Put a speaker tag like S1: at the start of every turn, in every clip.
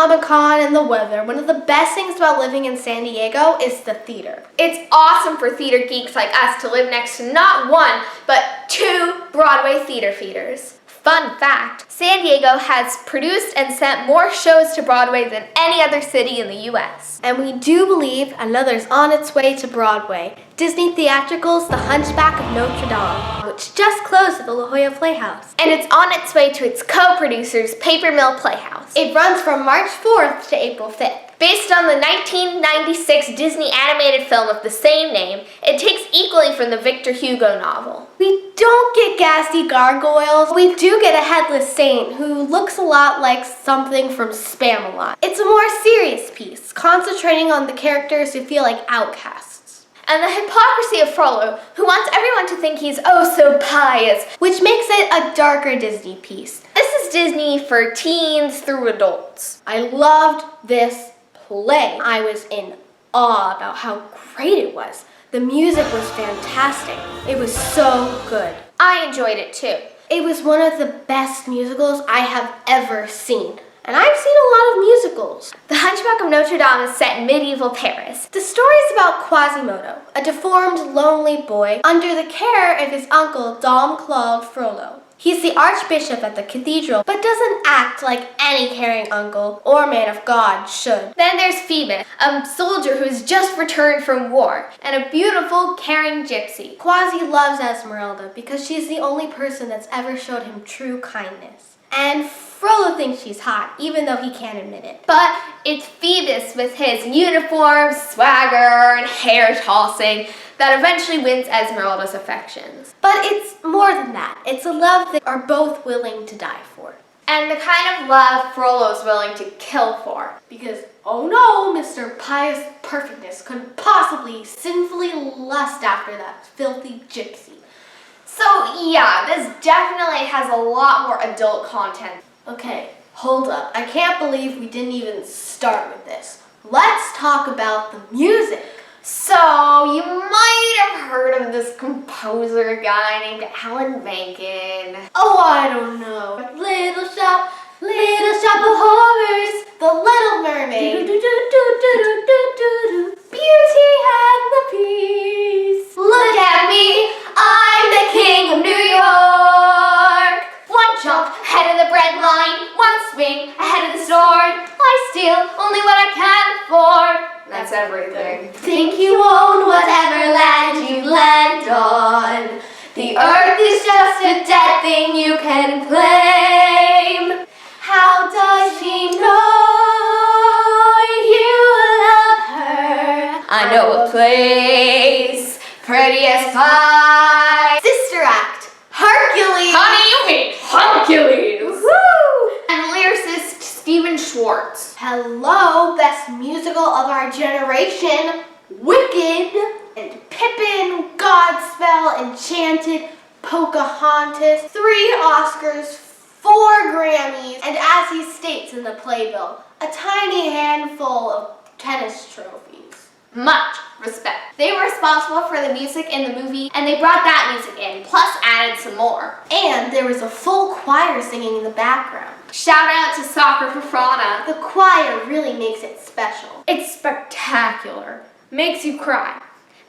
S1: Comic-Con and the weather, one of the best things about living in San Diego is the theater.
S2: It's awesome for theater geeks like us to live next to not one, but 2 Broadway theater feeders. Fun fact, San Diego has produced and sent more shows to Broadway than any other city in the US.
S1: And we do believe another's on its way to Broadway. Disney Theatrical's The Hunchback of Notre Dame, which just closed at the La Jolla Playhouse.
S2: And it's on its way to its co-producers, Paper Mill Playhouse.
S1: It runs from March 4th to April 5th.
S2: Based on the 1996 Disney animated film of the same name, it takes equally from the Victor Hugo novel.
S1: We don't get gassy gargoyles. We do get a headless saint who looks a lot like something from Spamalot. It's a more serious piece, concentrating on the characters who feel like outcasts.
S2: And the hypocrisy of Frollo, who wants everyone to think he's oh so pious,
S1: which makes it a darker Disney piece.
S2: This is Disney for teens through adults.
S1: I loved this play. I was in awe about how great it was. The music was fantastic. It was so good.
S2: I enjoyed it too.
S1: It was one of the best musicals I have ever seen. And I've seen a lot of musicals.
S2: The Hunchback of Notre Dame is set in medieval Paris.
S1: The story is about Quasimodo, a deformed, lonely boy under the care of his uncle Dom Claude Frollo. He's the archbishop at the cathedral, but doesn't act like any caring uncle or man of God should.
S2: Then there's Phoebus, a soldier who's just returned from war, and a beautiful, caring gypsy.
S1: Quasi loves Esmeralda because she's the only person that's ever showed him true kindness. And Frollo thinks she's hot, even though he can't admit it.
S2: But it's Phoebus with his uniform, swagger, and hair tossing that eventually wins Esmeralda's affections.
S1: But it's more than that. It's a love they are both willing to die for.
S2: And the kind of love Frollo's willing to kill for.
S1: Because, oh no, Mr. Pious Perfectness couldn't possibly sinfully lust after that filthy gypsy.
S2: So yeah, this definitely has a lot more adult content.
S1: Okay, hold up. I can't believe we didn't even start with this. Let's talk about the music.
S2: So, you might have heard of this composer guy named Alan Menken.
S1: Oh, I don't know. Little shop of horrors, the Little Mermaid. Beauty and the Beast.
S2: Look at me, I'm the king of New York. One jump ahead of the bread line, one swing ahead of the sword. I steal only what I can afford. That's everything.
S1: Think you own whatever land you land on.
S2: The earth is just a dead thing you can claim.
S1: How does she know you love her?
S2: I know a place, pretty as pie.
S1: Sister Act, Hercules.
S2: Honey, you mean Hercules.
S1: Woo!
S2: And lyricist Stephen Schwartz.
S1: Hello, best musical of our generation, Wicked, and Pippin, Godspell, Enchanted, Pocahontas, 3 Oscars, 4 Grammys, and as he states in the playbill, a tiny handful of tennis trophies.
S2: Much respect. They were responsible for the music in the movie, and they brought that music in, plus added some more.
S1: And there was a full choir singing in the background.
S2: Shout out to Soccer for Frana.
S1: The choir really makes it special.
S2: It's spectacular. Makes you cry.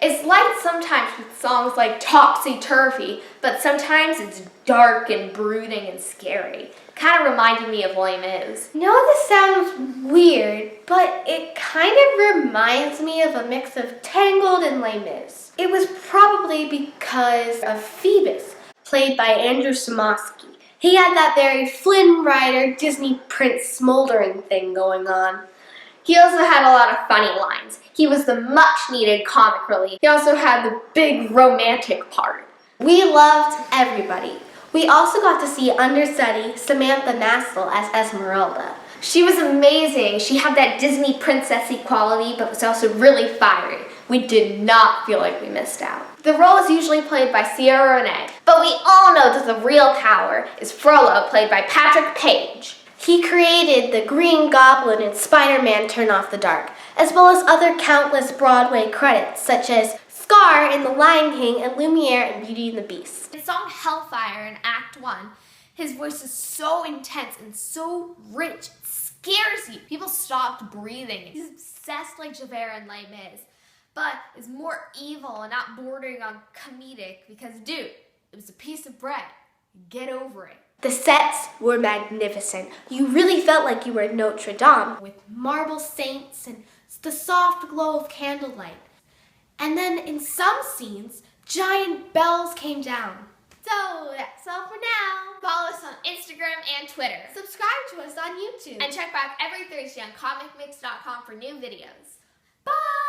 S2: It's light sometimes with songs like Topsy Turvy, but sometimes it's dark and brooding and scary. Kind of reminded me of Les Mis.
S1: You know, this sounds weird, but it kind of reminds me of a mix of Tangled and Les Mis. It was probably because of Phoebus, played by Andrew Samosky. He had that very Flynn Ryder, Disney Prince smoldering thing going on.
S2: He also had a lot of funny lines. He was the much-needed comic relief. He also had the big romantic part.
S1: We loved everybody. We also got to see understudy Samantha Nassel as Esmeralda.
S2: She was amazing. She had that Disney princessy quality, but was also really fiery. We did not feel like we missed out. The role is usually played by Sierra Renee, but we all know that the real power is Frollo, played by Patrick Page.
S1: He created the Green Goblin in Spider-Man Turn Off the Dark, as well as other countless Broadway credits, such as Scar in The Lion King and Lumiere in Beauty and the Beast.
S2: His song Hellfire in Act 1, his voice is so intense and so rich, it's scares you. People stopped breathing. He's obsessed like Javert and Les Mis, but is more evil and not bordering on comedic because, dude, it was a piece of bread. Get over it.
S1: The sets were magnificent. You really felt like you were in Notre Dame.
S2: With marble saints and the soft glow of candlelight. And then in some scenes, giant bells came down.
S1: So that's all for now.
S2: Follow us on Instagram and Twitter.
S1: Subscribe to us on YouTube.
S2: And check back every Thursday on ComicMix.com for new videos. Bye!